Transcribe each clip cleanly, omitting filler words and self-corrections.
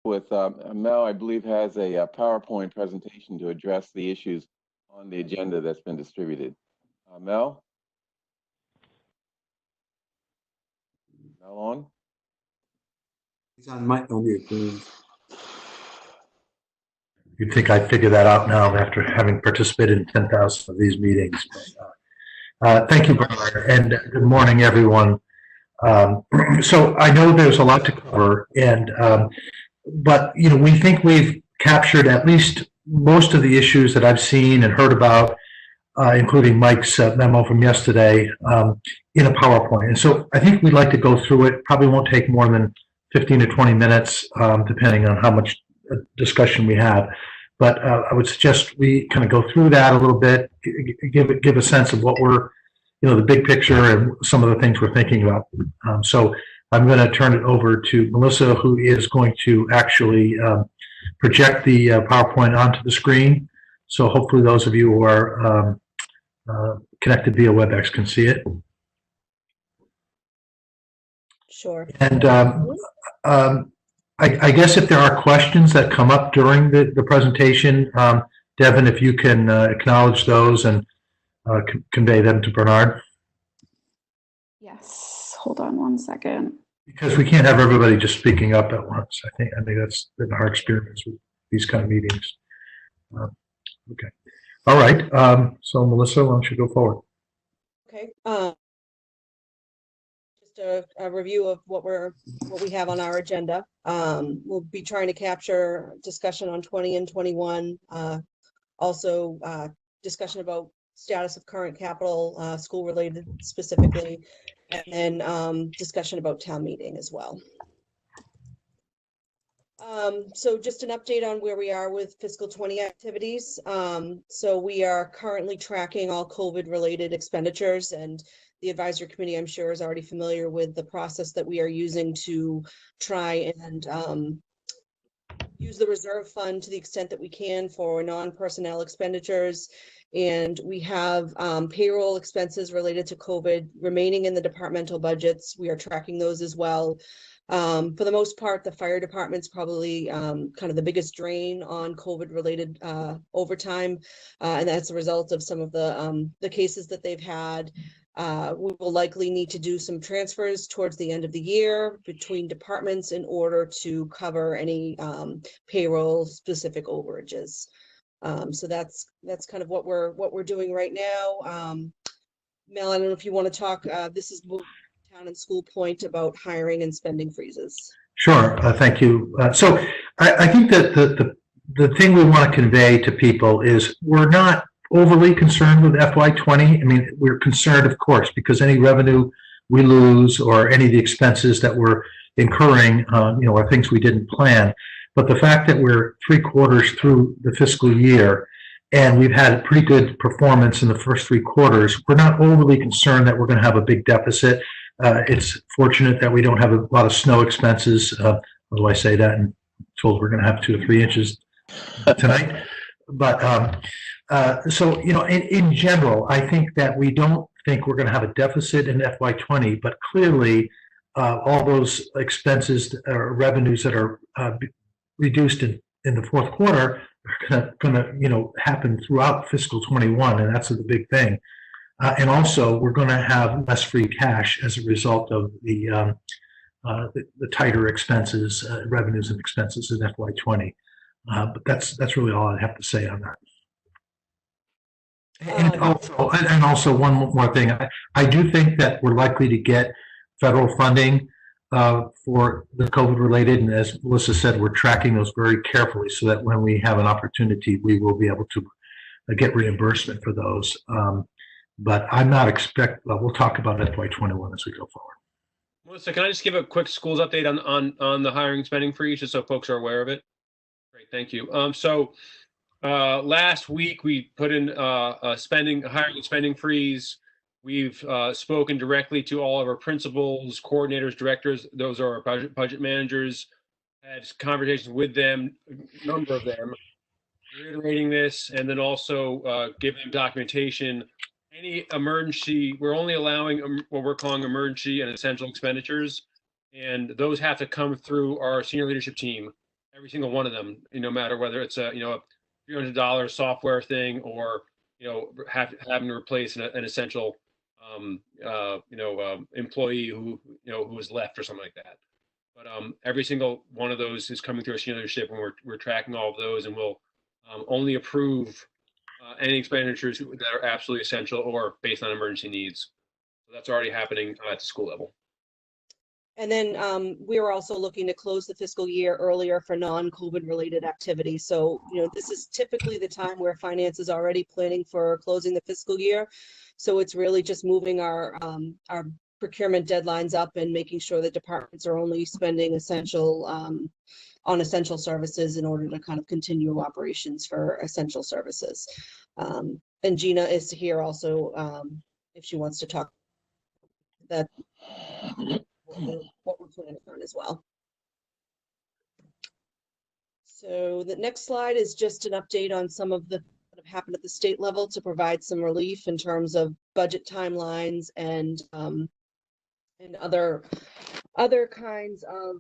with Mel, I believe, has a PowerPoint presentation to address the issues on the agenda that's been distributed. Mel? Mel on? He's on mute, please. You'd think I'd figure that out now after having participated in 10,000 of these meetings. Thank you, Bernard, and good morning, everyone. So I know there's a lot to cover, and but we think we've captured at least most of the issues that I've seen and heard about, including Mike's memo from yesterday, in a PowerPoint. And so I think we'd like to go through it. Probably won't take more than 15 to 20 minutes, depending on how much discussion we have. But I would suggest we kind of go through that a little bit, give a sense of what we're, the big picture and some of the things we're thinking about. So I'm going to turn it over to Melissa, who is going to actually project the PowerPoint onto the screen. So hopefully those of you who are connected via WebEx can see it. Sure. And I guess if there are questions that come up during the presentation, Devin, if you can acknowledge those and convey them to Bernard. Yes, hold on one second. Because we can't have everybody just speaking up at once. I think that's been our experience with these kind of meetings. Okay. All right. So Melissa, why don't you go forward? Okay. Just a review of what we have on our agenda. We'll be trying to capture discussion on 20 and 21. Also, discussion about status of current capital, school related specifically, and then discussion about town meeting as well. So just an update on where we are with fiscal 20 activities. So we are currently tracking all COVID related expenditures, and the advisory committee, I'm sure, is already familiar with the process that we are using to try and use the reserve fund to the extent that we can for non-personnel expenditures. And we have payroll expenses related to COVID remaining in the departmental budgets. We are tracking those as well. For the most part, the fire department's probably kind of the biggest drain on COVID related overtime. And that's a result of some of the cases that they've had. We will likely need to do some transfers towards the end of the year between departments in order to cover any payroll specific overages. So that's kind of what we're doing right now. Mel, I don't know if you want to talk. This is town and school point about hiring and spending freezes. Sure. Thank you. So I think that the thing we want to convey to people is we're not overly concerned with FY20. I mean, we're concerned, of course, because any revenue we lose or any of the expenses that we're incurring, are things we didn't plan. But the fact that we're 3 quarters through the fiscal year and we've had pretty good performance in the first 3 quarters, we're not overly concerned that we're going to have a big deficit. It's fortunate that we don't have a lot of snow expenses. Although I say that and told we're going to have 2 to 3 inches tonight. But so, in general, I think that we don't think we're going to have a deficit in FY20, but clearly all those expenses or revenues that are reduced in the fourth quarter are going to happen throughout fiscal 21, and that's the big thing. And also, we're going to have less free cash as a result of the tighter expenses, revenues and expenses in FY20. But that's really all I have to say on that. And also one more thing, I do think that we're likely to get federal funding for the COVID related, and as Melissa said, we're tracking those very carefully so that when we have an opportunity, we will be able to get reimbursement for those. But I'm not we'll talk about FY21 as we go forward. Melissa, can I just give a quick schools update on the hiring spending freeze, just so folks are aware of it? Great, thank you. Last week we put in a hiring and spending freeze. We've spoken directly to all of our principals, coordinators, directors. Those are our budget managers. Had conversations with them, a number of them, reiterating this, and then also giving them documentation. Any emergency, we're only allowing what we're calling emergency and essential expenditures, and those have to come through our senior leadership team. every single one of them, no matter whether it's a $300 software thing or having to replace an essential employee who was left or something like that. But every single one of those is coming through our senior leadership, and we're tracking all of those, and we'll only approve any expenditures that are absolutely essential or based on emergency needs. So that's already happening at the school level. And then we are also looking to close the fiscal year earlier for non-COVID related activities. So, this is typically the time where finance is already planning for closing the fiscal year. So it's really just moving our procurement deadlines up and making sure that departments are only spending on essential services in order to kind of continue operations for essential services. And Gina is here also if she wants to talk that what we're planning on as well. So the next slide is just an update on some of the that have happened at the state level to provide some relief in terms of budget timelines and other kinds of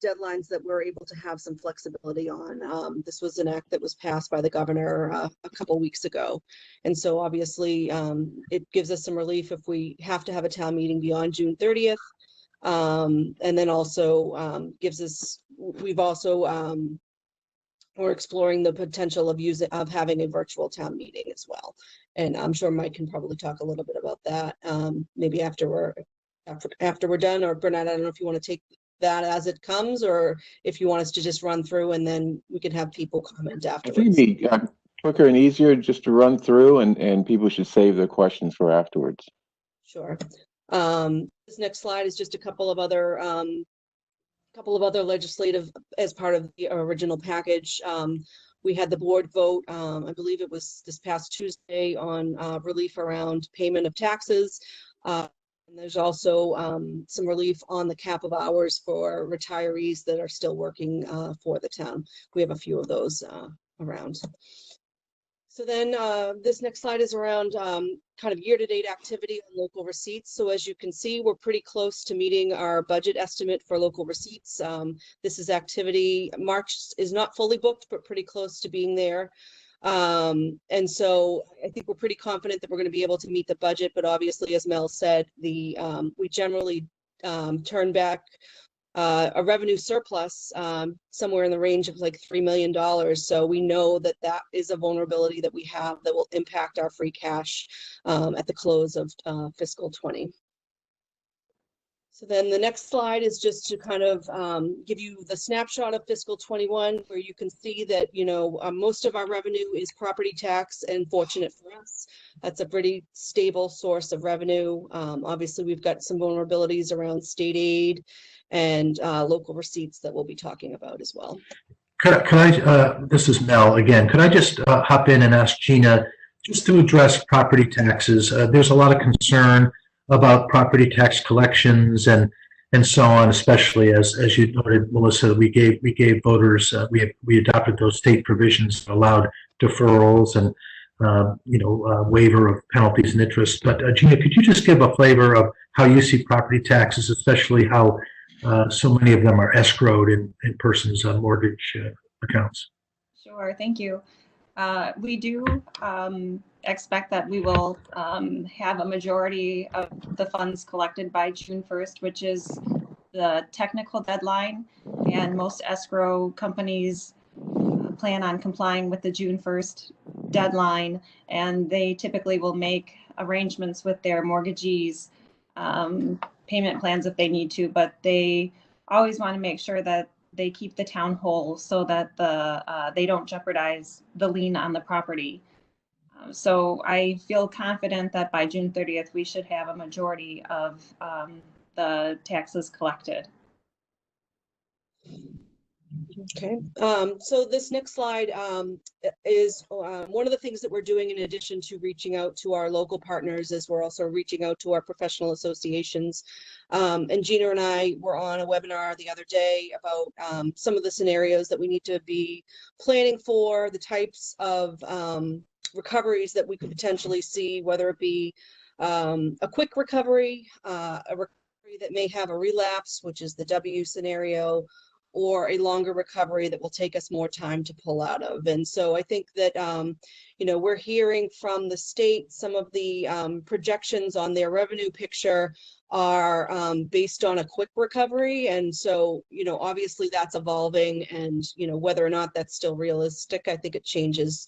deadlines that we're able to have some flexibility on. This was an act that was passed by the governor a couple weeks ago. And so obviously it gives us some relief if we have to have a town meeting beyond June 30th. And then also we're exploring the potential of having a virtual town meeting as well. And I'm sure Mike can probably talk a little bit about that maybe after we're done, or Bernard, I don't know if you want to take that as it comes, or if you want us to just run through and then we can have people comment afterwards. I think it'd be quicker and easier just to run through, and people should save their questions for afterwards. Sure. This next slide is just a couple of other legislative as part of the original package. We had the board vote, I believe it was this past Tuesday, on relief around payment of taxes. And there's also some relief on the cap of hours for retirees that are still working for the town. We have a few of those around. So then this next slide is around kind of year-to-date activity on local receipts. So as you can see, we're pretty close to meeting our budget estimate for local receipts. This is activity. March is not fully booked, but pretty close to being there. And so I think we're pretty confident that we're going to be able to meet the budget. But obviously, as Mel said, we generally turn back a revenue surplus somewhere in the range of like $3 million. So we know that that is a vulnerability that we have that will impact our free cash at the close of fiscal 20. So then the next slide is just to kind of give you the snapshot of fiscal 21, where you can see that, most of our revenue is property tax, and fortunate for us, that's a pretty stable source of revenue. Obviously, we've got some vulnerabilities around state aid and local receipts that we'll be talking about as well. Could I this is Mel again, could I just hop in and ask Gina just to address property taxes? There's a lot of concern about property tax collections and so on, especially as you noted, Melissa, we gave voters, we adopted those state provisions that allowed deferrals and waiver of penalties and interest. But Gina, could you just give a flavor of how you see property taxes, especially how so many of them are escrowed in persons' mortgage accounts? Sure, thank you. We do expect that we will have a majority of the funds collected by June 1st, which is the technical deadline, and most escrow companies plan on complying with the June 1st deadline, and they typically will make arrangements with their mortgagees, payment plans if they need to, but they always want to make sure that they keep the town whole so that they don't jeopardize the lien on the property. So I feel confident that by June 30th, we should have a majority of the taxes collected. Okay, so this next slide is one of the things that we're doing in addition to reaching out to our local partners is we're also reaching out to our professional associations. And Gina and I were on a webinar the other day about some of the scenarios that we need to be planning for, the types of recoveries that we could potentially see, whether it be a quick recovery, a recovery that may have a relapse, which is the W scenario, or a longer recovery that will take us more time to pull out of. And so I think that, you know, we're hearing from the state, some of the projections on their revenue picture are based on a quick recovery. And so, you know, obviously that's evolving, and, you know, whether or not that's still realistic, I think it changes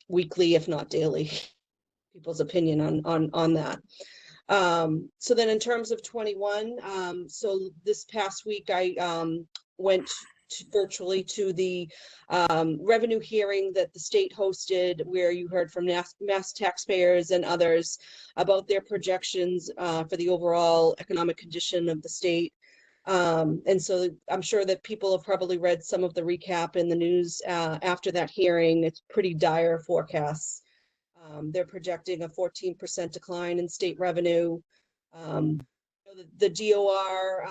weekly, if not daily, people's opinion on that. So then in terms of 21, so this past week I went virtually to the revenue hearing that the state hosted, where you heard from mass taxpayers and others about their projections for the overall economic condition of the state. And so I'm sure that people have probably read some of the recap in the news after that hearing. It's pretty dire forecasts. They're projecting a 14% decline in state revenue. The DOR,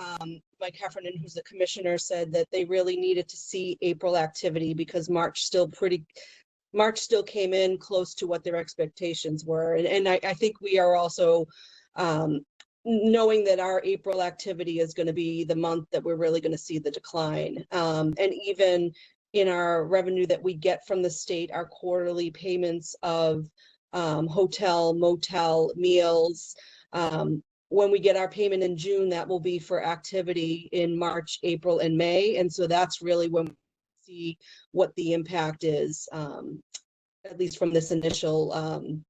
Mike Heffernan, who's the commissioner, said that they really needed to see April activity because March still came in close to what their expectations were. And I think we are also knowing that our April activity is going to be the month that we're really going to see the decline. And even in our revenue that we get from the state, our quarterly payments of hotel, motel, meals, when we get our payment in June, that will be for activity in March, April, and May. And so that's really when we see what the impact is, at least from this initial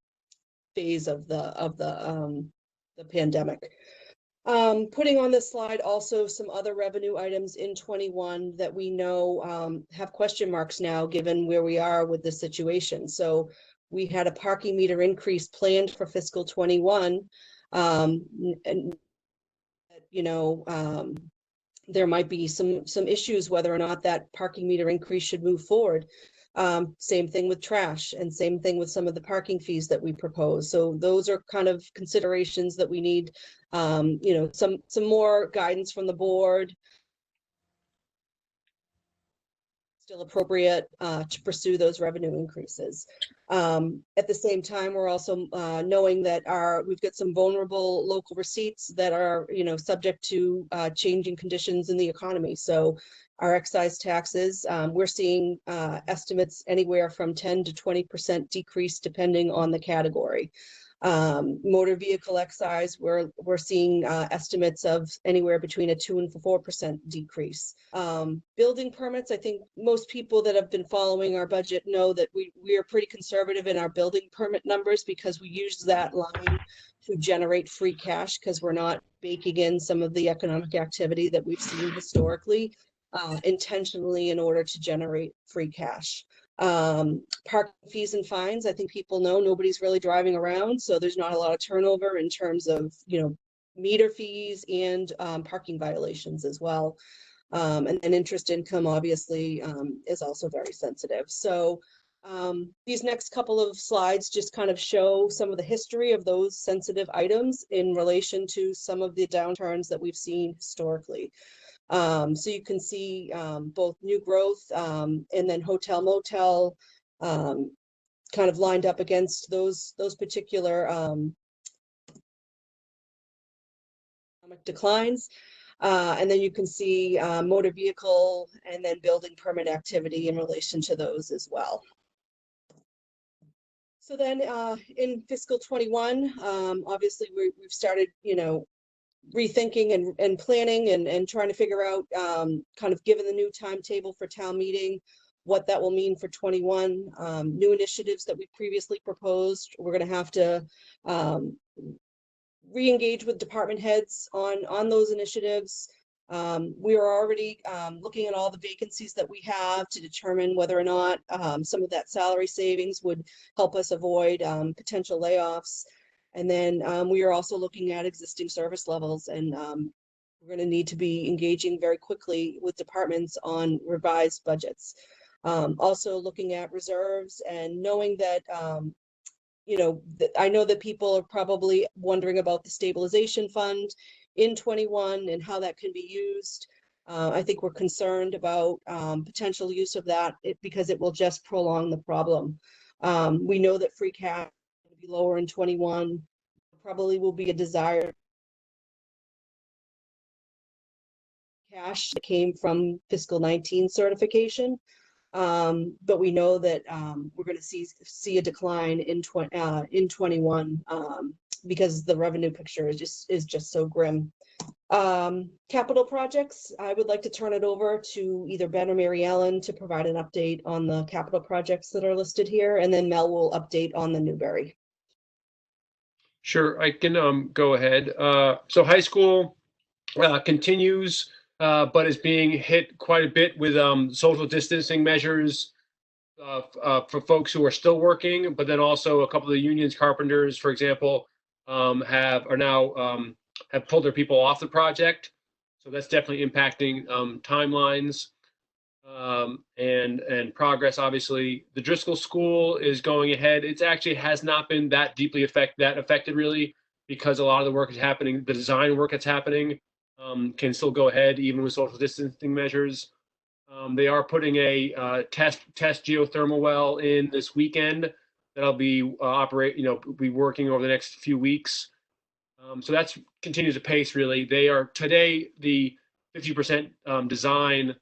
phase of the pandemic. Putting on this slide also some other revenue items in 21 that we know have question marks now, given where we are with the situation. So we had a parking meter increase planned for fiscal 21. And you know, there might be some issues whether or not that parking meter increase should move forward. Same thing with trash, and same thing with some of the parking fees that we propose. So those are kind of considerations that we need, you know, some more guidance from the board. Still appropriate to pursue those revenue increases. At the same time, we're also knowing that we've got some vulnerable local receipts that are, you know, subject to changing conditions in the economy. So our excise taxes, we're seeing estimates anywhere from 10 to 20% decrease depending on the category. Motor vehicle excise, we're seeing estimates of anywhere between a 2 and 4% decrease. Building permits, I think most people that have been following our budget know that we are pretty conservative in our building permit numbers, because we use that line to generate free cash, because we're not baking in some of the economic activity that we've seen historically intentionally in order to generate free cash. Parking fees and fines, I think people know nobody's really driving around, so there's not a lot of turnover in terms of, you know, meter fees and parking violations as well. And then interest income obviously is also very sensitive. So these next couple of slides just kind of show some of the history of those sensitive items in relation to some of the downturns that we've seen historically. So you can see both new growth and then hotel motel kind of lined up against those particular declines. And then you can see motor vehicle and then building permit activity in relation to those as well. So then in fiscal 21, obviously we've started, you know, rethinking and planning and trying to figure out, kind of given the new timetable for town meeting, what that will mean for 21. New initiatives that we previously proposed, we're going to have to re-engage with department heads on those initiatives. We are already looking at all the vacancies that we have to determine whether or not some of that salary savings would help us avoid potential layoffs. And then we are also looking at existing service levels, and we're going to need to be engaging very quickly with departments on revised budgets. Also looking at reserves and knowing that, you know, I know that people are probably wondering about the stabilization fund in 21 and how that can be used. I think we're concerned about potential use of that because it will just prolong the problem. We know that free cash will be lower in 21. Probably will be a desire cash that came from fiscal 19 certification. But we know that we're going to see a decline in 21 because the revenue picture is just so grim. Capital projects, I would like to turn it over to either Ben or Mary Ellen to provide an update on the capital projects that are listed here, and then Mel will update on the Newberry. Sure, I can go ahead. So high school continues, but is being hit quite a bit with social distancing measures for folks who are still working, but then also a couple of the unions, carpenters, for example, are now have pulled their people off the project. So that's definitely impacting timelines and progress. Obviously, the Driscoll School is going ahead. It actually has not been that deeply affected really, because a lot of the work is happening. The design work that's happening can still go ahead even with social distancing measures. They are putting a test geothermal well in this weekend that'll be be working over the next few weeks. So that's continues to pace really. They are today the 50% design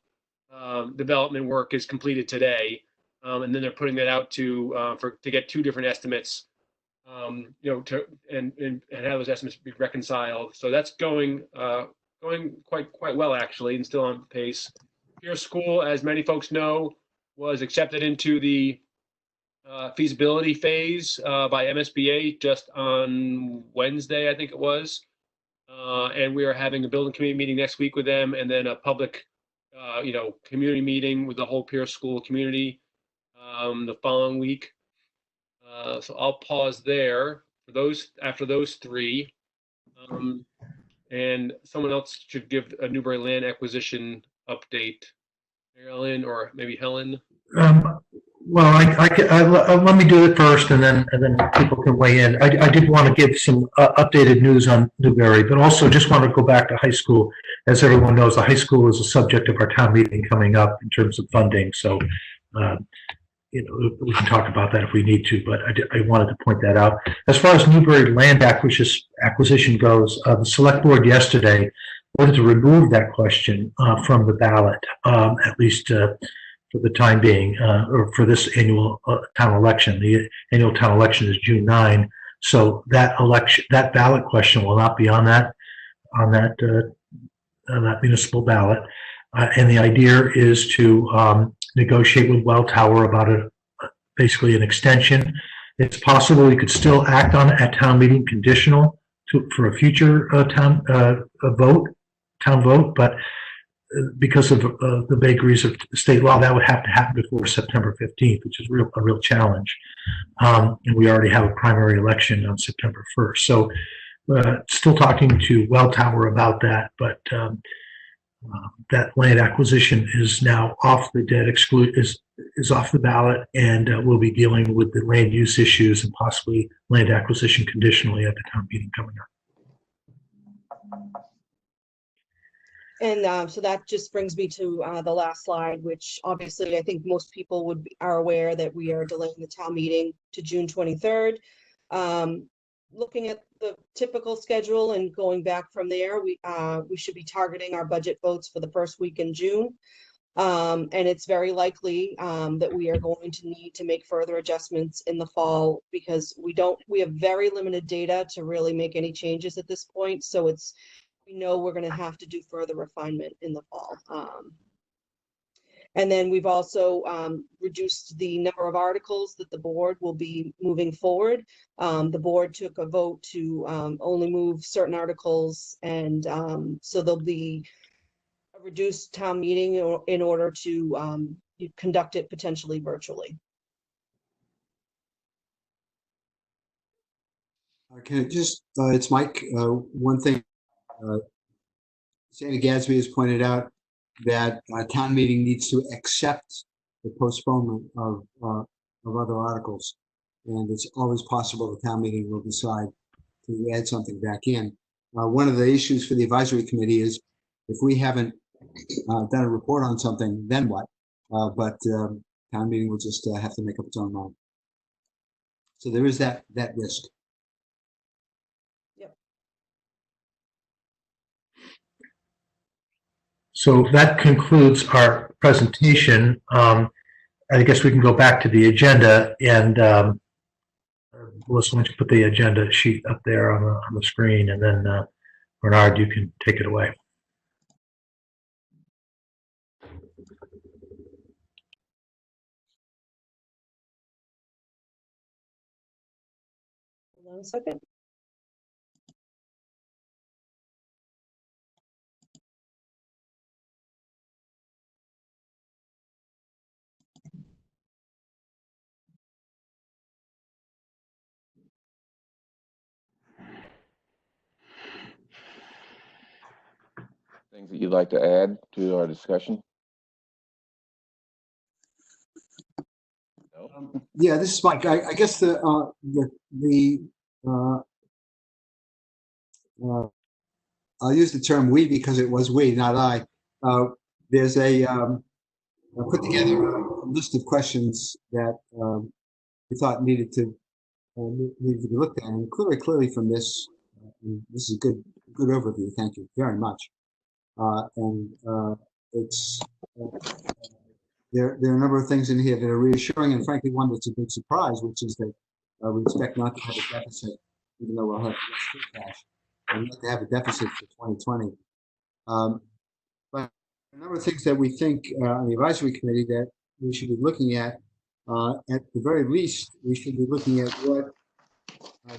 development work is completed today, and then they're putting that out to get two different estimates, and have those estimates be reconciled. So that's going quite well actually, and still on pace. Pierce School, as many folks know, was accepted into the feasibility phase by MSBA just on Wednesday, I think it was. And we are having a building committee meeting next week with them, and then a public, community meeting with the whole Pierce School community the following week. So I'll pause there for those after those three. And someone else should give a Newberry land acquisition update. Marilyn or maybe Helen. Well, let me do it first, and then people can weigh in. I did want to give some updated news on Newberry, but also just want to go back to high school. As everyone knows, the high school is a subject of our town meeting coming up in terms of funding. So, we can talk about that if we need to, but I wanted to point that out. As far as Newberry land acquisition goes, the select board yesterday wanted to remove that question from the ballot, at least for the time being, or for this annual town election. The annual town election is June 9, so that ballot question will not be on that municipal ballot. And the idea is to negotiate with Welltower about basically an extension. It's possible we could still act on it at town meeting conditional for a future town vote, but because of the vagaries of state law, that would have to happen before September 15th, which is a real challenge. And we already have a primary election on September 1st. So still talking to Welltower about that, but that land acquisition is now off the is off the ballot, and we'll be dealing with the land use issues and possibly land acquisition conditionally at the town meeting coming up. And so that just brings me to the last slide, which obviously I think most people are aware that we are delaying the town meeting to June 23rd. Looking at the typical schedule and going back from there, we should be targeting our budget votes for the first week in June. And it's very likely that we are going to need to make further adjustments in the fall, because we have very limited data to really make any changes at this point. So we know we're going to have to do further refinement in the fall. And then we've also reduced the number of articles that the board will be moving forward. The board took a vote to only move certain articles, and so there'll be a reduced town meeting in order to conduct it potentially virtually. Can I just, it's Mike, one thing, Sandy Gadsby has pointed out that town meeting needs to accept the postponement of other articles. And it's always possible the town meeting will decide to add something back in. One of the issues for the advisory committee is if we haven't done a report on something, then what? But town meeting will just have to make up its own mind. So there is that risk. So that concludes our presentation. I guess we can go back to the agenda, and Melissa, why don't you put the agenda sheet up there on the screen, and then Bernard, you can take it away. Hold on a second. Things that you'd like to add to our discussion? No? Yeah, this is Mike. I guess uh, I'll use the term we because it was we, not I. There's I put together a list of questions that we thought needed to be looked at, and clearly from this, this is a good overview. Thank you very much. It's there are a number of things in here that are reassuring, and frankly, one that's a big surprise, which is that we expect not to have a deficit, even though we'll have less free cash. We have to have a deficit for 2020. But a number of things that we think on the advisory committee that we should be looking at the very least, we should be looking at what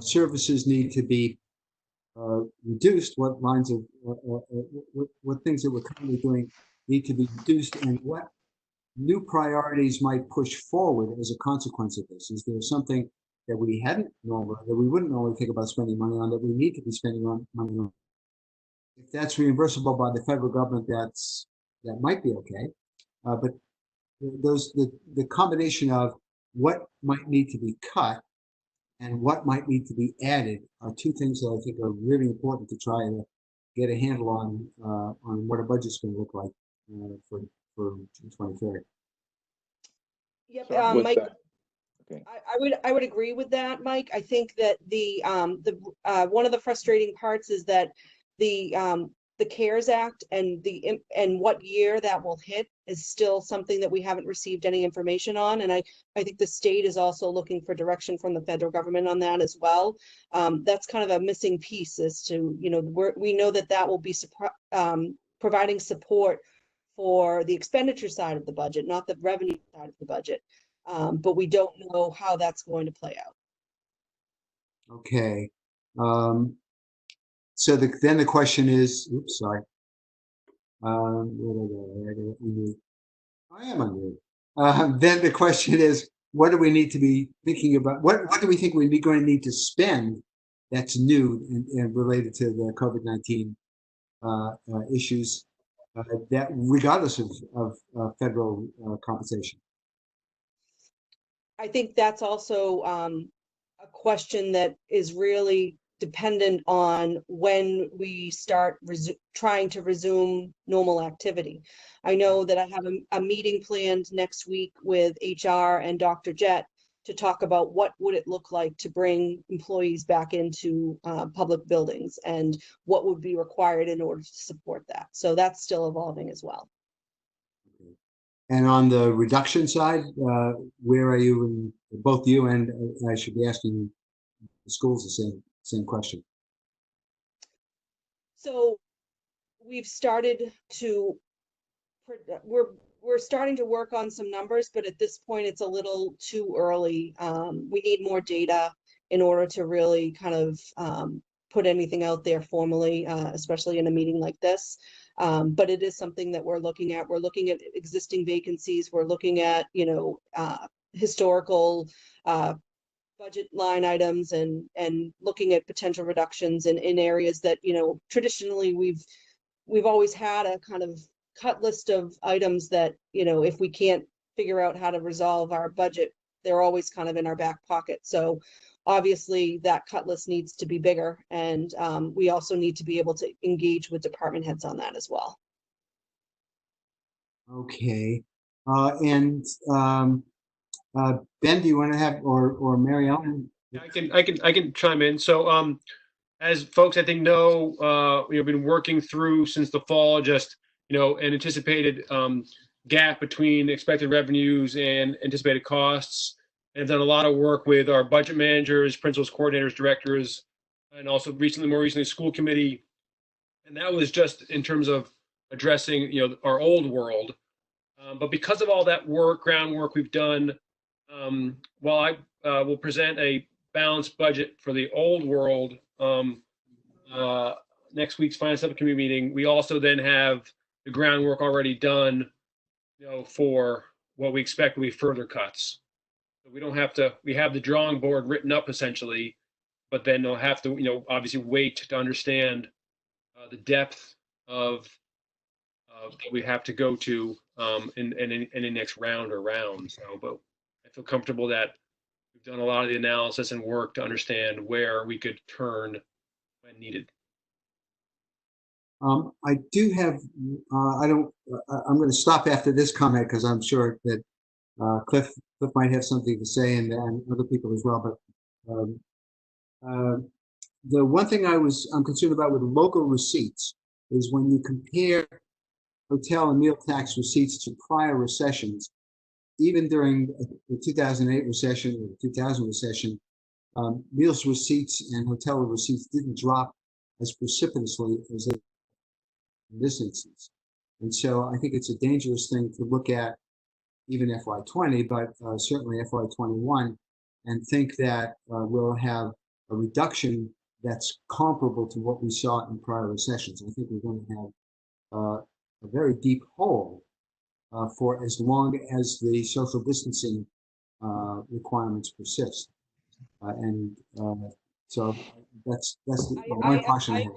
services need to be reduced, what lines of, what things that we're currently doing need to be reduced, and what new priorities might push forward as a consequence of this. Is there something that we hadn't normally, that we wouldn't normally think about spending money on, that we need to be spending money on? If that's reimbursable by the federal government, that might be okay. But the combination of what might need to be cut and what might need to be added are two things that I think are really important to try to get a handle on what a budget's going to look like for June 23rd. Yep, With Mike. that- Okay. I would agree with that, Mike. I think that the one of the frustrating parts is that the CARES Act and what year that will hit is still something that we haven't received any information on. And I think the state is also looking for direction from the federal government on that as well. That's kind of a missing piece as to, we know that will be providing support for the expenditure side of the budget, not the revenue side of the budget. But we don't know how that's going to play out. Okay. So then the question is, oops, sorry. I am unmuted. Then the question is, what do we need to be thinking about? What do we think we're going to need to spend that's new and related to the COVID-19 issues, that regardless of federal compensation? I think that's also a question that is really dependent on when we start trying to resume normal activity. I know that I have a meeting planned next week with HR and Dr. Jett to talk about what would it look like to bring employees back into public buildings and what would be required in order to support that. So that's still evolving as well. And on the reduction side, where are you? In both you and I should be asking the schools the same question. So we've started to, we're starting to work on some numbers, but at this point it's a little too early. We need more data in order to really kind of put anything out there formally, especially in a meeting like this. But it is something that we're looking at. We're looking at existing vacancies. We're looking at, historical budget line items and looking at potential reductions in areas that, traditionally we've always had a kind of cut list of items that, if we can't figure out how to resolve our budget, they're always kind of in our back pocket. So obviously that cut list needs to be bigger, and we also need to be able to engage with department heads on that as well. Okay. Ben, do you want to have, or Mary Ellen? I can chime in. So as folks I think know, we've been working through since the fall, just an anticipated gap between expected revenues and anticipated costs. And have done a lot of work with our budget managers, principals, coordinators, directors, and also more recently, school committee. And that was just in terms of addressing, our old world. But because of all that groundwork we've done, while I will present a balanced budget for the old world next week's finance subcommittee meeting, we also then have the groundwork already done, for what we expect will be further cuts. So we don't have to. We have the drawing board written up essentially, but then they'll have to, obviously wait to understand the depth of that we have to go to in the next round or rounds. So, but I feel comfortable that we've done a lot of the analysis and work to understand where we could turn when needed. I do have, I'm going to stop after this comment because I'm sure that Cliff might have something to say and other people as well. But the one thing I'm concerned about with local receipts is when you compare hotel and meal tax receipts to prior recessions, even during the 2008 recession or the 2000 recession, meals receipts and hotel receipts didn't drop as precipitously as they in this instance. And so I think it's a dangerous thing to look at even FY20, but certainly FY21, and think that we'll have a reduction that's comparable to what we saw in prior recessions. I think we're going to have a very deep hole for as long as the social distancing requirements persist. So that's the one caution I have.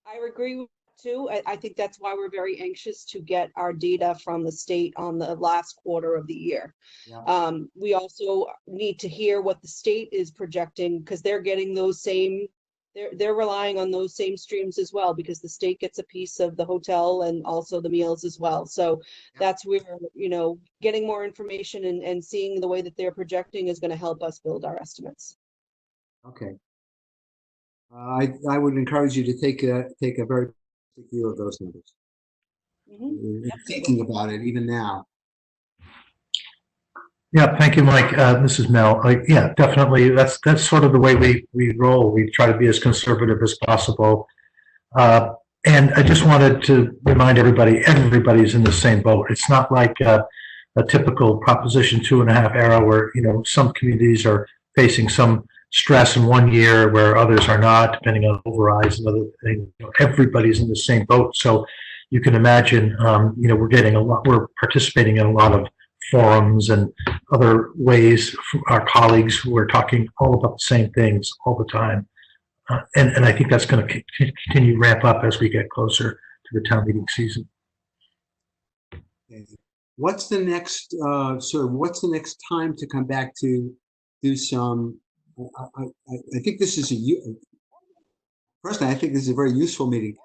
I agree with you too. I think that's why we're very anxious to get our data from the state on the last quarter of the year. Yeah. We also need to hear what the state is projecting because they're getting those same. They're relying on those same streams as well because the state gets a piece of the hotel and also the meals as well. So that's where, getting more information and seeing the way that they're projecting is going to help us build our estimates. Okay. I would encourage you to take a very big view of those numbers. Mm-hmm. Thinking about it even now. Yeah, thank you, Mike. This is Mel. Yeah, definitely. That's sort of the way we roll. We try to be as conservative as possible. And I just wanted to remind everybody's in the same boat. It's not like a typical Proposition 2.5 era where, some communities are facing some stress in one year where others are not, depending on overrides and other things. Everybody's in the same boat. So you can imagine, we're participating in a lot of forums and other ways, our colleagues who are talking all about the same things all the time. And I think that's going to continue to ramp up as we get closer to the town meeting season. Okay. What's the next, what's the next time to come back to do some, I think this is personally, I think this is a very useful meeting.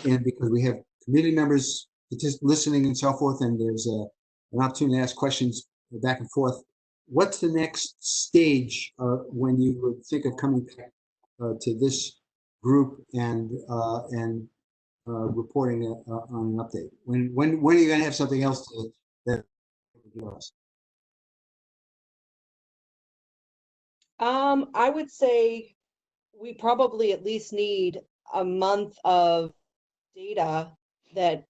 And because we have community members just listening and so forth, and there's an opportunity to ask questions back and forth. What's the next stage when you would think of coming back to this group and reporting on an update? When are you going to have something else that give us? I would say we probably at least need a month of data that,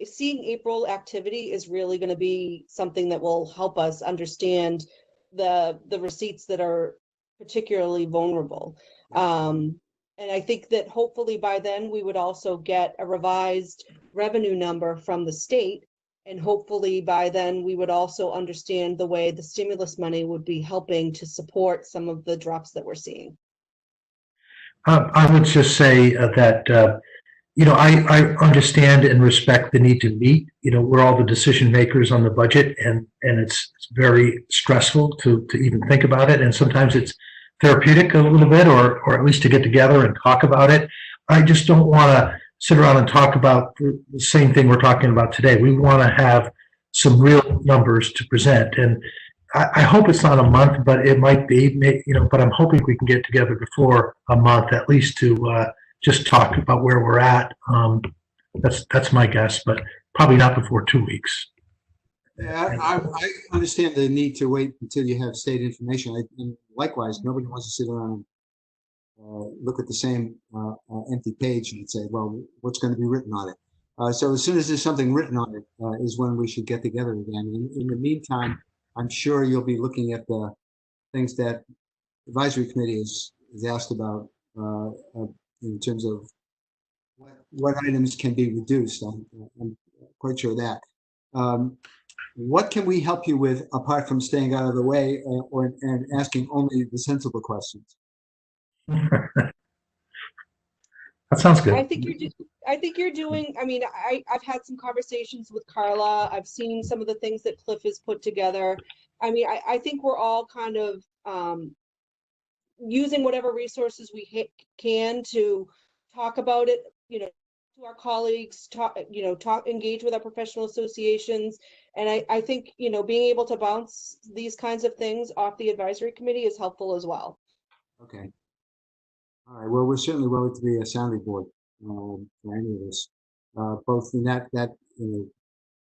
seeing April activity is really going to be something that will help us understand the receipts that are particularly vulnerable. And I think that hopefully by then we would also get a revised revenue number from the state. And hopefully by then we would also understand the way the stimulus money would be helping to support some of the drops that we're seeing. I would just say that, I understand and respect the need to meet. We're all the decision makers on the budget, and it's very stressful to even think about it. And sometimes it's therapeutic a little bit, or at least to get together and talk about it. I just don't want to sit around and talk about the same thing we're talking about today. We want to have some real numbers to present. And I hope it's not a month, but it might be, but I'm hoping we can get together before a month, at least to just talk about where we're at. That's my guess, but probably not before 2 weeks. Yeah, I understand the need to wait until you have state information. And likewise, nobody wants to sit around and look at the same empty page and say, well, what's going to be written on it? So as soon as there's something written on it is when we should get together again. In the meantime, I'm sure you'll be looking at the things that advisory committee is asked about in terms of what items can be reduced. I'm quite sure of that. What can we help you with apart from staying out of the way and asking only the sensible questions? That sounds I good. think you're doing, I mean, I've had some conversations with Carla. I've seen some of the things that Cliff has put together. I mean, I think we're all kind of using whatever resources we can to talk about it, you know, to our colleagues, engage with our professional associations. And I think, you know, being able to bounce these kinds of things off the advisory committee is helpful as well. Okay. All right. Well, we're certainly willing to be a sounding board for any of this. Both in that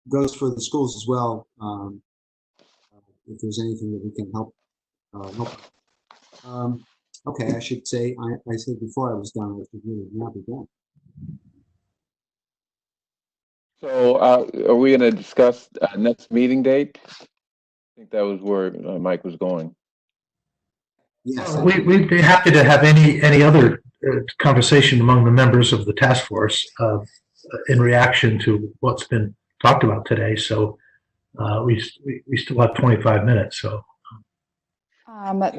goes for the schools as well. If there's anything that we can help. Okay, I should say, I said before I was done, I was really not be done. So are we going to discuss next meeting date? I think that was where Mike was going. Yes. We'd be happy to have any other conversation among the members of the task force in reaction to what's been talked about today. So we still have 25 minutes. So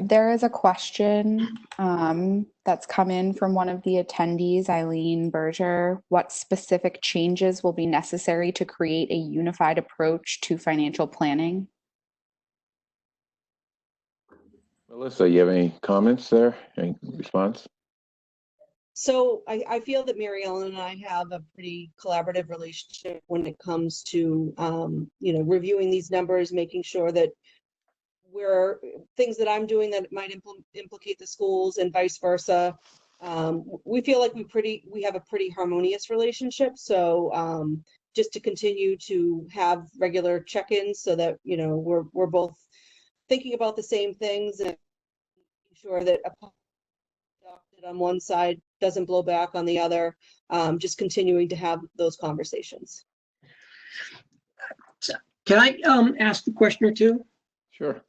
There is a question that's come in from one of the attendees, Eileen Berger. What specific changes will be necessary to create a unified approach to financial planning? Melissa, you have any comments there? Any response? So I feel that Mary Ellen and I have a pretty collaborative relationship when it comes to, reviewing these numbers, making sure that things that I'm doing that might implicate the schools and vice versa. We feel like we have a pretty harmonious relationship. So just to continue to have regular check-ins so that, you know, we're both thinking about the same things and making sure that a adopted on one side doesn't blow back on the other. Just continuing to have those conversations. So, can I ask a question or two? Sure.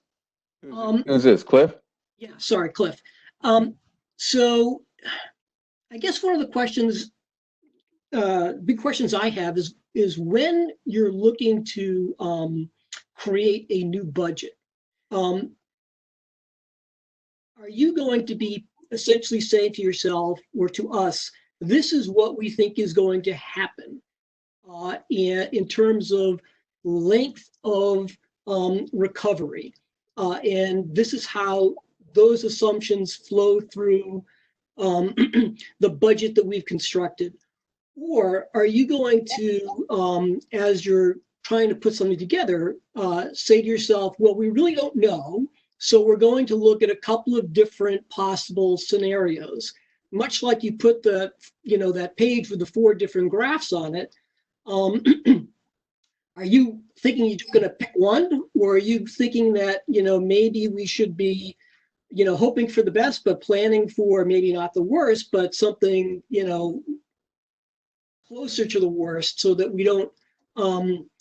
Who's this, Cliff? Yeah, sorry, Cliff. So I guess one of the questions, big questions I have is when you're looking to create a new budget, are you going to be essentially saying to yourself or to us, this is what we think is going to happen in terms of length of recovery? And this is how those assumptions flow through the budget that we've constructed? Or are you going to, as you're trying to put something together, say to yourself, well, we really don't know, so we're going to look at a couple of different possible scenarios, much like you put that page with the 4 different graphs on it. Are you thinking you're just going to pick one, or are you thinking that, maybe we should be, hoping for the best, but planning for maybe not the worst, but something, closer to the worst, so that we don't,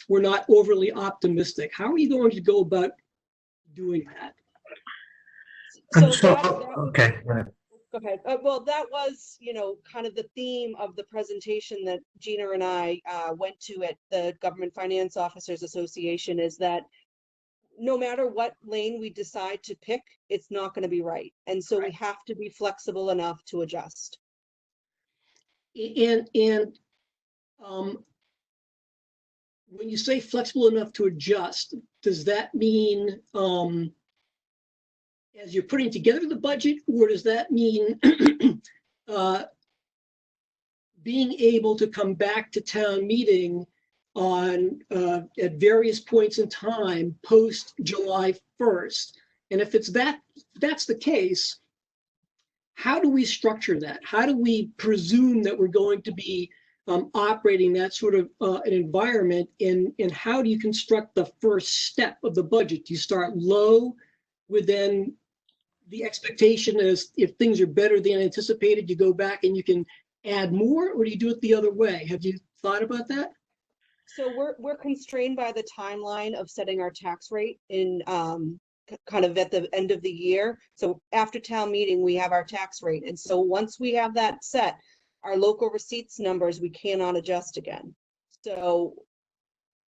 we're not overly optimistic? How are you going to go about doing that? Okay. Go ahead. Go ahead. Well, that was, kind of the theme of the presentation that Gina and I went to at the Government Finance Officers Association, is that no matter what lane we decide to pick, it's not going to be right. And so we have to be flexible enough to adjust. And when you say flexible enough to adjust, does that mean as you're putting together the budget, or does that mean being able to come back to town meeting on at various points in time post July 1st? And if that's the case, how do we structure that? How do we presume that we're going to be operating that sort of an environment, and how do you construct the first step of the budget? Do you start low with then the expectation is if things are better than anticipated, you go back and you can add more, or do you do it the other way? Have you thought about that? So we're constrained by the timeline of setting our tax rate in kind of at the end of the year. So after town meeting, we have our tax rate. And so once we have that set, our local receipts numbers, we cannot adjust again. So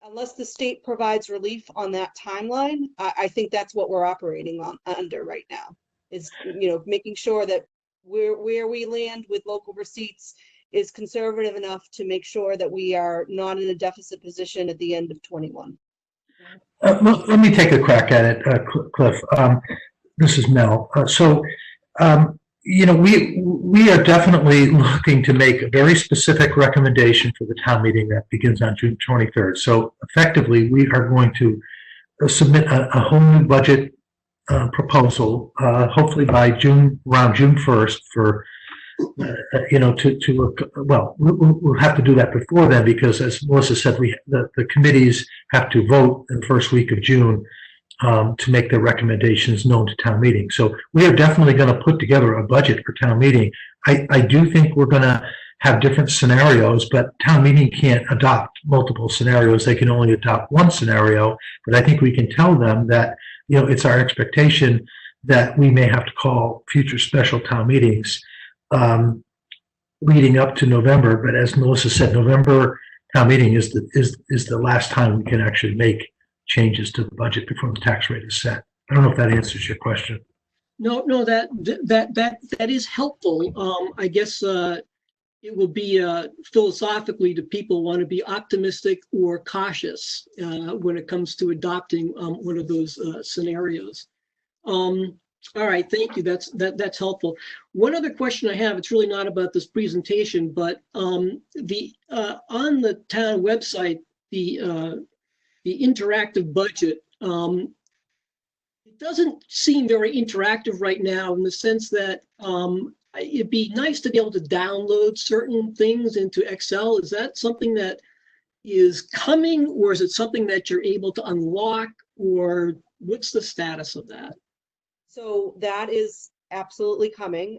unless the state provides relief on that timeline, I think that's what we're operating on under right now, is, you know, making sure that where we land with local receipts is conservative enough to make sure that we are not in a deficit position at the end of 21. Let me take a crack at it, Cliff. This is Mel. You know, we are definitely looking to make a very specific recommendation for the town meeting that begins on June 23rd. So effectively, we are going to submit a whole new budget proposal, hopefully by around June 1st for, you know, to look, well, we'll have to do that before then, because as Melissa said, the committees have to vote in the first week of June to make their recommendations known to town meeting. So we are definitely going to put together a budget for town meeting. I do think we're going to have different scenarios, but town meeting can't adopt multiple scenarios. They can only adopt one scenario. But I think we can tell them that, you know, it's our expectation that we may have to call future special town meetings leading up to November. But as Melissa said, November town meeting is the last time we can actually make changes to the budget before the tax rate is set. I don't know if that answers your question. No, that is helpful. I guess it will be philosophically, do people want to be optimistic or cautious when it comes to adopting one of those scenarios? All right, thank you. That's helpful. One other question I have, it's really not about this presentation, but on the town website, the interactive budget, it doesn't seem very interactive right now, in the sense that it'd be nice to be able to download certain things into Excel. Is that something that is coming, or is it something that you're able to unlock, or what's the status of that? So that is absolutely coming.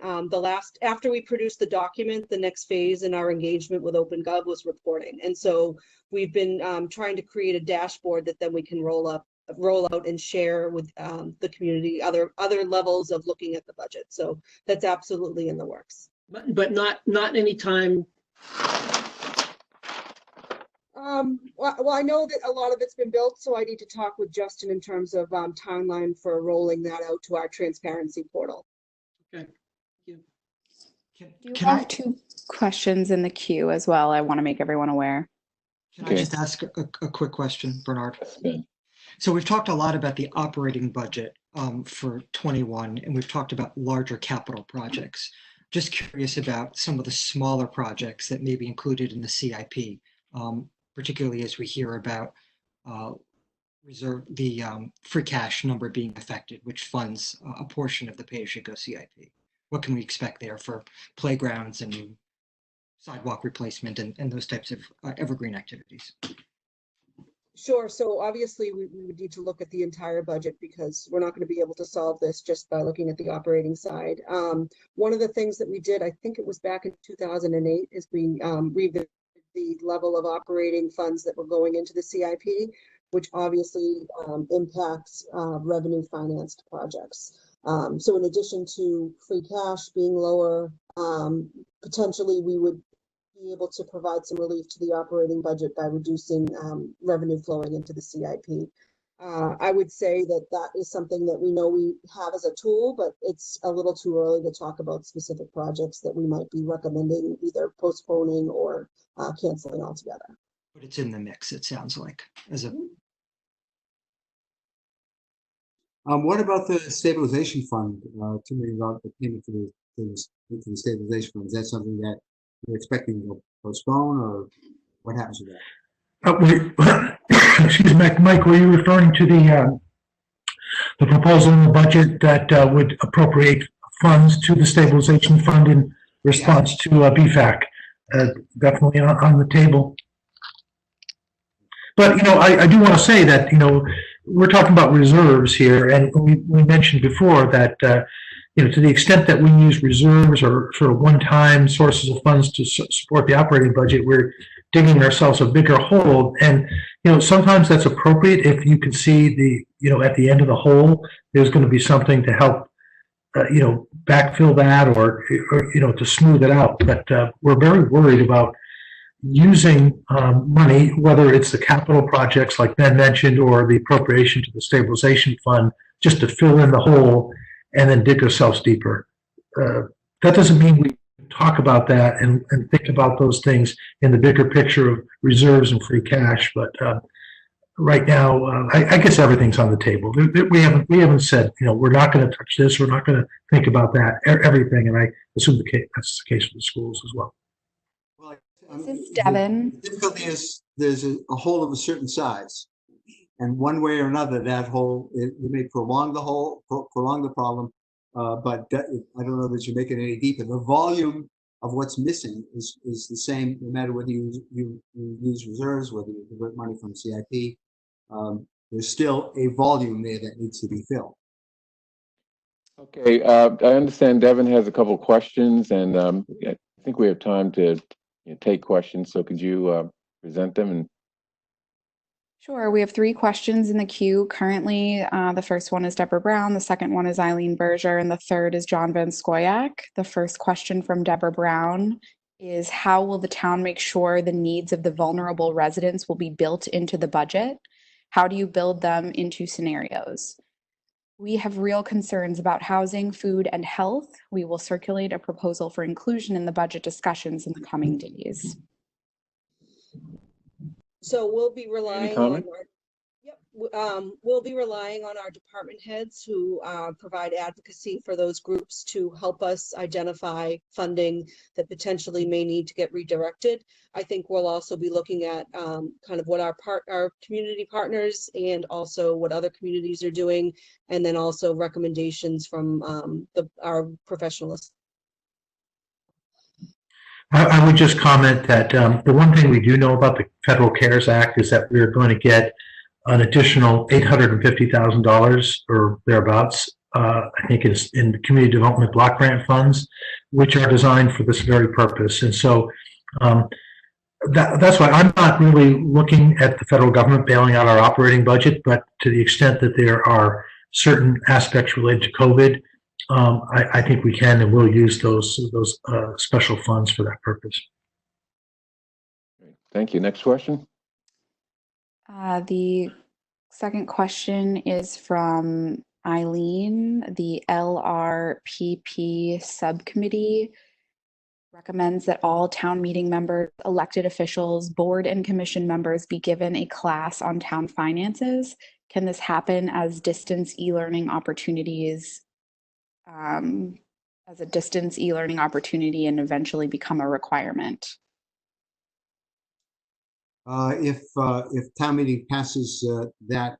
After we produced the document, the next phase in our engagement with OpenGov was reporting. And so we've been trying to create a dashboard that then we can roll out and share with the community, other levels of looking at the budget. So that's absolutely in the works. But not anytime. Well, I know that a lot of it's been built, so I need to talk with Justin in terms of timeline for rolling that out to our transparency portal. Okay. Thank you. You have two questions in the queue as well. I want to make everyone aware. Can I just ask a quick question, Bernard? So we've talked a lot about the operating budget for 21, and we've talked about larger capital projects. Just curious about some of the smaller projects that may be included in the CIP, particularly as we hear about free cash number being affected, which funds a portion of the pay-as-you-go CIP. What can we expect there for playgrounds and sidewalk replacement and those types of evergreen activities? Sure. So obviously we would need to look at the entire budget, because we're not going to be able to solve this just by looking at the operating side. One of the things that we did, I think it was back in 2008, is we revisited the level of operating funds that were going into the CIP, which obviously impacts revenue financed projects. So in addition to free cash being lower, potentially we would be able to provide some relief to the operating budget by reducing revenue flowing into the CIP. I would say that is something that we know we have as a tool, but it's a little too early to talk about specific projects that we might be recommending either postponing or canceling altogether. But it's in the mix, it sounds like, as a. What about the stabilization fund? $2 million payment to the stabilization fund. Is that something that you're expecting to postpone, or what happens with that? Excuse me, Mike, were you referring to the proposal in the budget that would appropriate funds to the stabilization fund in response to BFAC? definitely on the table. But, I do want to say that, we're talking about reserves here, and we mentioned before that, to the extent that we use reserves or sort of one-time sources of funds to support the operating budget, we're digging ourselves a bigger hole. And, sometimes that's appropriate if you can see at the end of the hole, there's going to be something to help, backfill that or to smooth it out. But we're very worried about using money, whether it's the capital projects like Ben mentioned or the appropriation to the stabilization fund, just to fill in the hole and then dig ourselves deeper. That doesn't mean we talk about that and think about those things in the bigger picture of reserves and free cash. But right now, I guess everything's on the table. We haven't said, we're not going to touch this, we're not going to think about that, everything. And I assume that's the case for the schools as well. This is Devin. The difficulty is there's a hole of a certain size, and one way or another, that hole it may prolong the problem, but I don't know that you make it any deeper. The volume of what's missing is the same no matter whether you use reserves, whether you divert money from CIP. There's still a volume there that needs to be filled. Okay, I understand Devin has a couple of questions, and I think we have time to take questions. So could you present them? And Sure. We have 3 questions in the queue currently. The first one is Deborah Brown. The second one is Eileen Berger. And the third is John Van Scoyac. The first question from Deborah Brown is, how will the town make sure the needs of the vulnerable residents will be built into the budget? How do you build them into scenarios? We have real concerns about housing, food, and health. We will circulate a proposal for inclusion in the budget discussions in the coming days. So we'll be relying on comment? we'll be relying on our department heads who provide advocacy for those groups to help us identify funding that potentially may need to get redirected. I think we'll also be looking at kind of what our community partners and also what other communities are doing, and then also recommendations from our professionals. I would just comment that the one thing we do know about the Federal CARES Act is that we're going to get an additional $850,000 or thereabouts, I think it's in community development block grant funds, which are designed for this very purpose. And so that's why I'm not really looking at the federal government bailing out our operating budget, but to the extent that there are certain aspects related to COVID, I think we can and will use those special funds for that purpose. Thank you. Next question. The second question is from Eileen. The LRPP subcommittee recommends that all town meeting members, elected officials, board and commission members be given a class on town finances. Can this happen as distance e-learning opportunities, as a distance e-learning opportunity and eventually become a requirement? If town meeting passes that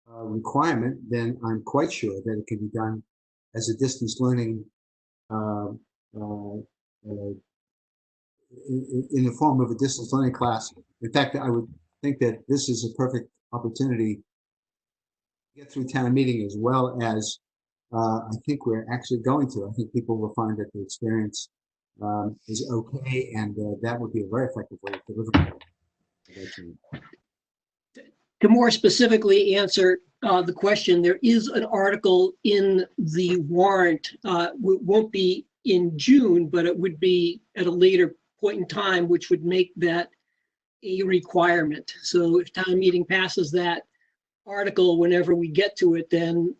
requirement, then I'm quite sure that it can be done as a distance learning in the form of a distance learning class. In fact, I would think that this is a perfect opportunity to get through town meeting, as well as I think we're actually going to. I think people will find that the experience is okay, and that would be a very effective way to deliver. To more specifically answer the question, there is an article in the warrant. It won't be in June, but it would be at a later point in time, which would make that a requirement. So if town meeting passes that article whenever we get to it, then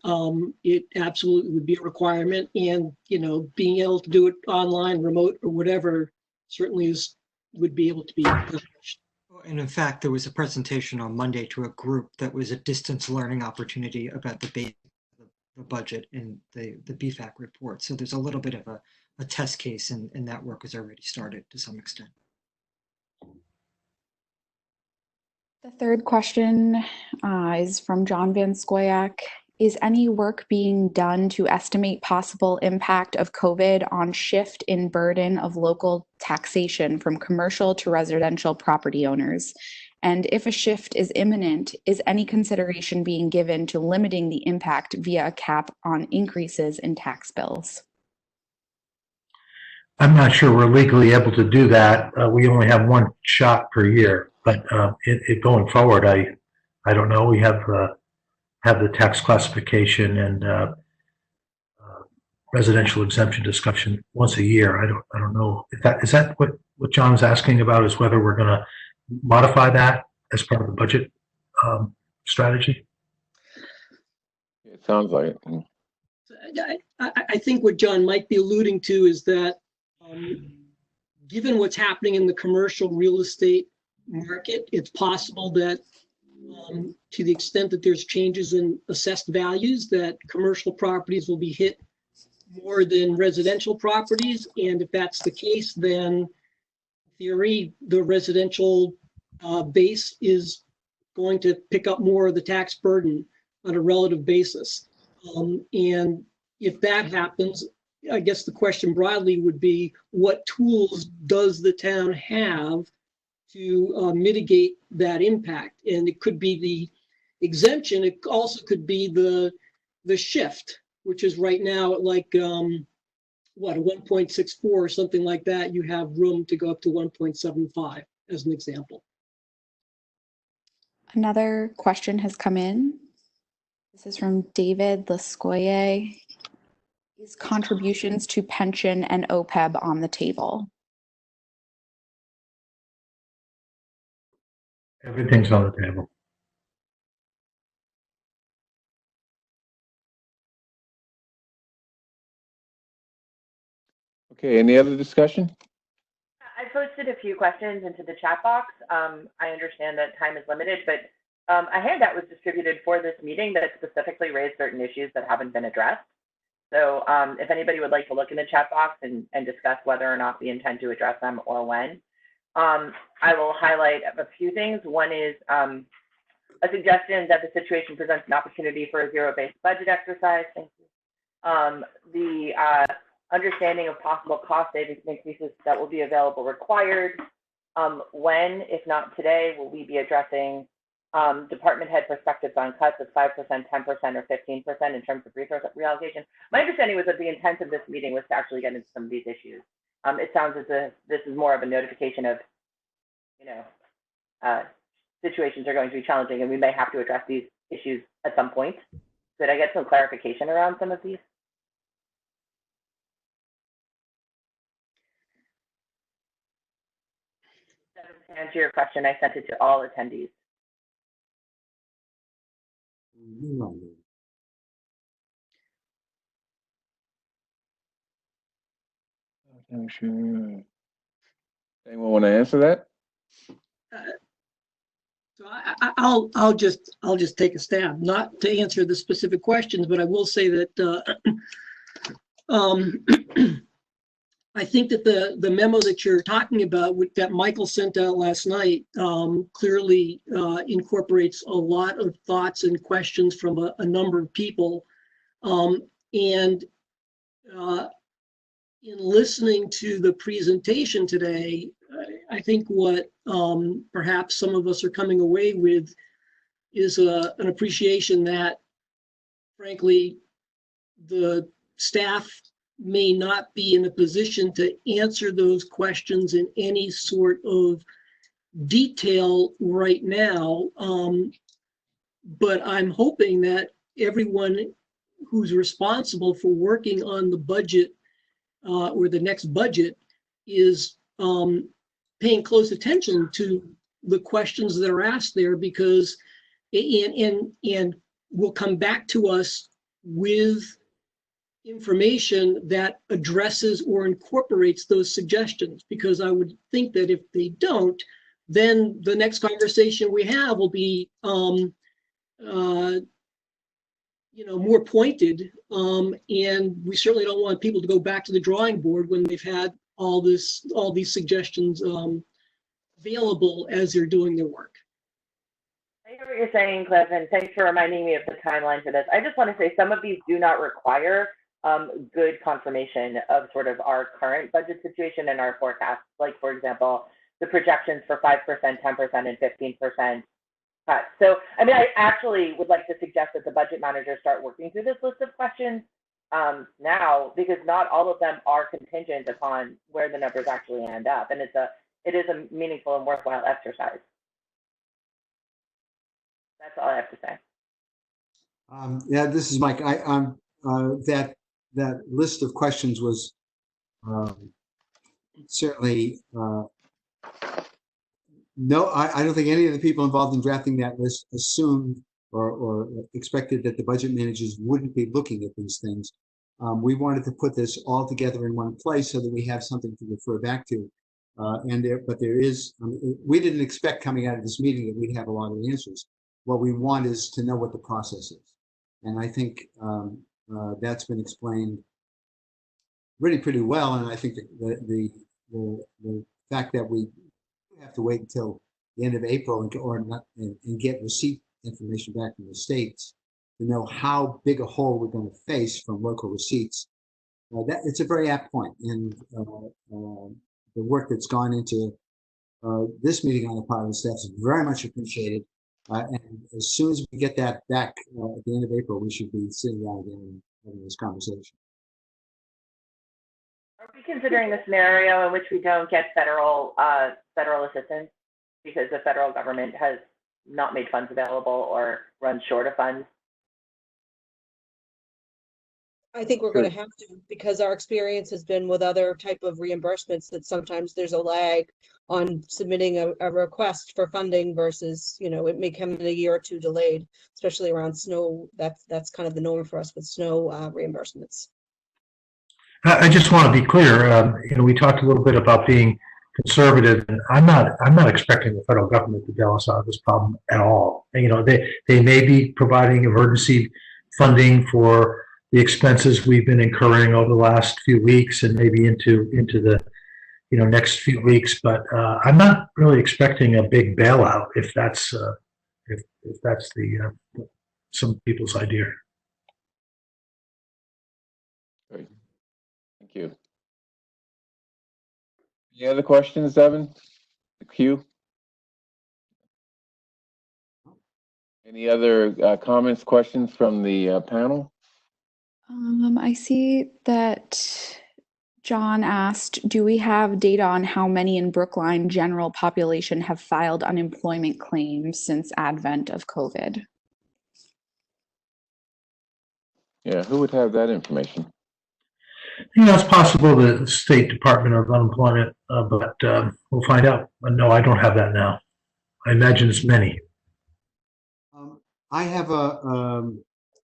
it absolutely would be a requirement. And, being able to do it online, remote, or whatever certainly would be able to be accomplished. And in fact, there was a presentation on Monday to a group that was a distance learning opportunity about the budget in the BFAC report. So there's a little bit of a test case, and that work has already started to some extent. The third question is from John Van Scoyac. Is any work being done to estimate possible impact of COVID on shift in burden of local taxation from commercial to residential property owners? And if a shift is imminent, is any consideration being given to limiting the impact via a cap on increases in tax bills? I'm not sure we're legally able to do that. We only have one shot per year, but going forward, I don't know. We have the tax classification and residential exemption discussion once a year. I don't know if that is that what John is asking about, is whether we're going to modify that as part of the budget strategy. It sounds like it. I think what John might be alluding to is that given what's happening in the commercial real estate market, it's possible that to the extent that there's changes in assessed values, that commercial properties will be hit more than residential properties. And if that's the case, then in theory, the residential base is going to pick up more of the tax burden on a relative basis. And if that happens, I guess the question broadly would be, what tools does the town have to mitigate that impact? And it could be the exemption. It also could be the shift, which is right now at like, what, a 1.64 or something like that. You have room to go up to 1.75 as an example. Another question has come in. This is from David Lascoye. Is contributions to pension and OPEB on the table? Everything's on the table. Okay, any other discussion? I posted a few questions into the chat box. I understand that time is limited, but a handout was distributed for this meeting that specifically raised certain issues that haven't been addressed. So if anybody would like to look in the chat box and discuss whether or not we intend to address them or when, I will highlight a few things. One is a suggestion that the situation presents an opportunity for a zero-based budget exercise. Thank you. The understanding of possible cost savings increases that will be available required. When, if not today, will we be addressing department head perspectives on cuts of 5%, 10%, or 15% in terms of resource reallocation? My understanding was that the intent of this meeting was to actually get into some of these issues. It sounds as if this is more of a notification of, situations are going to be challenging and we may have to address these issues at some point. Did I get some clarification around some of these? To answer your question, I sent it to all attendees. Anyone want to answer that? So I'll just take a stab, not to answer the specific questions, but I will say that I think that the memo that you're talking about, that Michael sent out last night, clearly incorporates a lot of thoughts and questions from a number of people. And in listening to the presentation today, I think what perhaps some of us are coming away with is an appreciation that, frankly, the staff may not be in a position to answer those questions in any sort of detail right now. But I'm hoping that everyone who's responsible for working on the budget or the next budget is paying close attention to the questions that are asked there, because and will come back to us with information that addresses or incorporates those suggestions. Because I would think that if they don't, then the next conversation we have will be more pointed, and we certainly don't want people to go back to the drawing board when they've had all these suggestions available as they're doing their work. I I hear what you're saying, Cliff, and thanks for reminding me of the timeline for this. I just want to say some of these do not require good confirmation of sort of our current budget situation and our forecasts. Like, for example, the projections for 5%, 10%, and 15% cuts. So, I mean, I actually would like to suggest that the budget manager start working through this list of questions now, because not all of them are contingent upon where the numbers actually end up, and it is a meaningful and worthwhile exercise. That's all I have to say. Yeah, this is Mike. That list of questions was certainly no. I don't think any of the people involved in drafting that list assumed or expected that the budget managers wouldn't be looking at these things. We wanted to put this all together in one place so that we have something to refer back to. But there is. We didn't expect coming out of this meeting that we'd have a lot of answers. What we want is to know what the process is. And I think that's been explained really pretty well. And I think the fact that we have to wait until the end of April and get receipt information back from the states to know how big a hole we're going to face from local receipts, that it's a very apt point. And the work that's gone into this meeting on the part of the staff is very much appreciated. And as soon as we get that back at the end of April, we should be sitting down again and having this conversation. Are we considering a scenario in which we don't get federal assistance because the federal government has not made funds available or run short of funds? I think we're going to have to, because our experience has been with other type of reimbursements that sometimes there's a lag on submitting a request for funding versus, it may come in a year or two delayed, especially around snow. That's kind of the norm for us with snow reimbursements. I just want to be clear. We talked a little bit about being conservative, and I'm not expecting the federal government to bail us out of this problem at all. They may be providing emergency funding for the expenses we've been incurring over the last few weeks and maybe into the next few weeks, but I'm not really expecting a big bailout if that's the some people's idea. Great, thank you. Any other questions, Devin? The queue. Any other comments, questions from the panel? I see that John asked, do we have data on how many in Brookline general population have filed unemployment claims since advent of COVID? Yeah, who would have that information? It's possible the State Department of Unemployment, but we'll find out. No, I don't have that now. I imagine it's many. I have a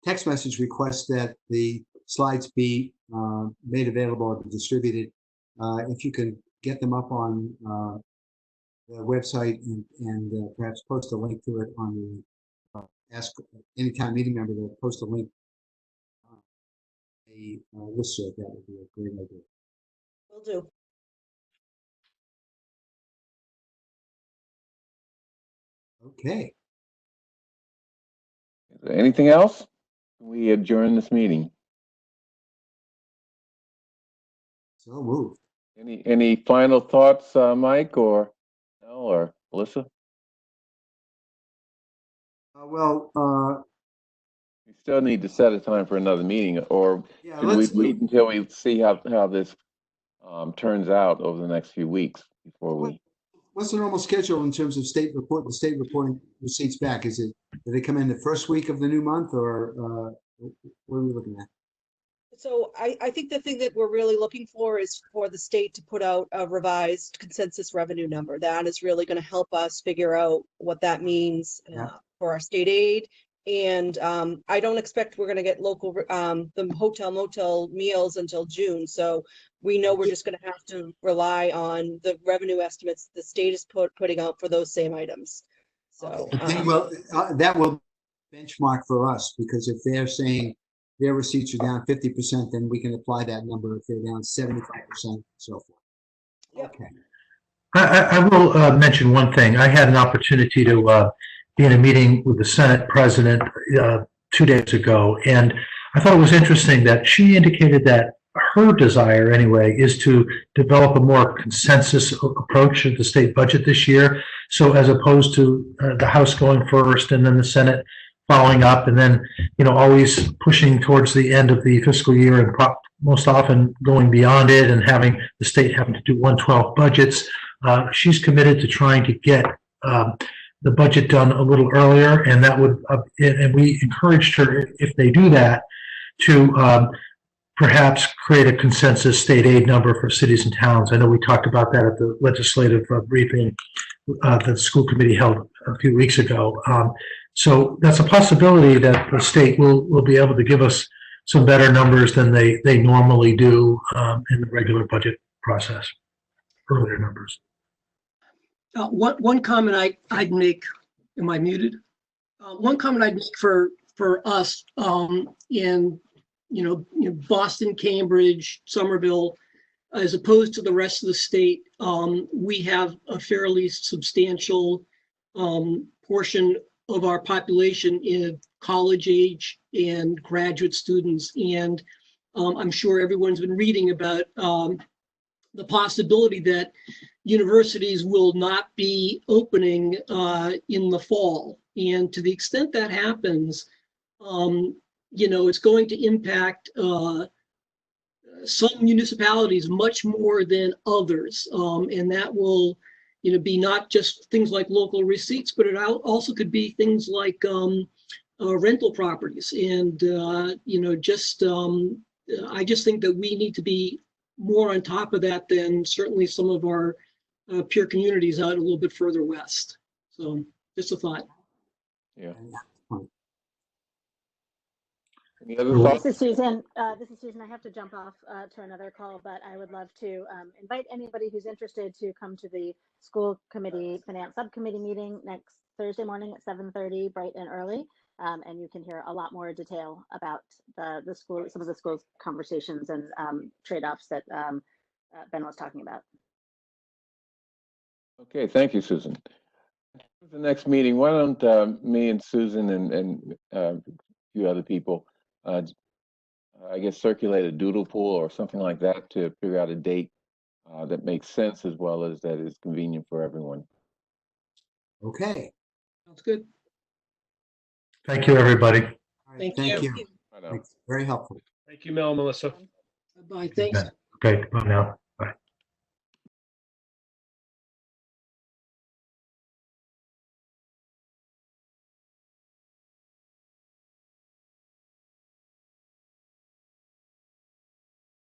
text message request that the slides be made available or distributed. If you can get them up on the website and perhaps post a link to it on the Ask Anytime Meeting member to post a link a listserv, that would be a great idea. Will do. Okay. Is there anything else? We adjourn this meeting. So moved. Any final thoughts, Mike or Melissa? We still need to set a time for another meeting, or yeah, should we wait until we see how this turns out over the next few weeks before we? What's the normal schedule in terms of the state reporting receipts back? Do they come in the first week of the new month, or what are we looking at? So I think the thing that we're really looking for is for the state to put out a revised consensus revenue number. That is really going to help us figure out what that means for our state aid. And I don't expect we're going to get local the hotel motel meals until June. So we know we're just going to have to rely on the revenue estimates the state is putting out for those same items. So that will benchmark for us, because if they're saying their receipts are down 50%, then we can apply that number if they're down 75% and so forth. Yep. Okay. I will mention one thing. I had an opportunity to in a meeting with the Senate President 2 days ago, and I thought it was interesting that she indicated that her desire, anyway, is to develop a more consensus approach to the state budget this year. So as opposed to the House going first and then the Senate following up, and then always pushing towards the end of the fiscal year and most often going beyond it and having the state having to do 1/12 budgets. She's committed to trying to get the budget done a little earlier, and that would, and we encouraged her, if they do that, to perhaps create a consensus state aid number for cities and towns. I know we talked about that at the legislative briefing that the school committee held a few weeks ago. So that's a possibility that the state will be able to give us some better numbers than they normally do in the regular budget process, earlier numbers. One comment I'd make, am I muted? One comment I'd make for us in Boston, Cambridge, Somerville, as opposed to the rest of the state, we have a fairly substantial portion of our population in college age and graduate students. And I'm sure everyone's been reading about the possibility that universities will not be opening in the fall. And to the extent that happens, it's going to impact some municipalities much more than others. And that will, be not just things like local receipts, but it also could be things like rental properties. And, I just think that we need to be more on top of that than certainly some of our peer communities out a little bit further west. So just a thought. Yeah. Any other thoughts? This is Susan. I have to jump off to another call, but I would love to invite anybody who's interested to come to the school committee finance subcommittee meeting next Thursday morning at 7:30, bright and early. And you can hear a lot more detail about the school, some of the school's conversations and trade-offs that Ben was talking about. Okay, thank you, Susan. The next meeting, why don't me and Susan and a few other people, I guess, circulate a doodle poll or something like that to figure out a date that makes sense as well as that is convenient for everyone. Okay. Sounds good. Thank you, everybody. All right, Thank you. Thanks. Very helpful. Thank you, Mel, Melissa. Bye. Thanks. Okay, bye now.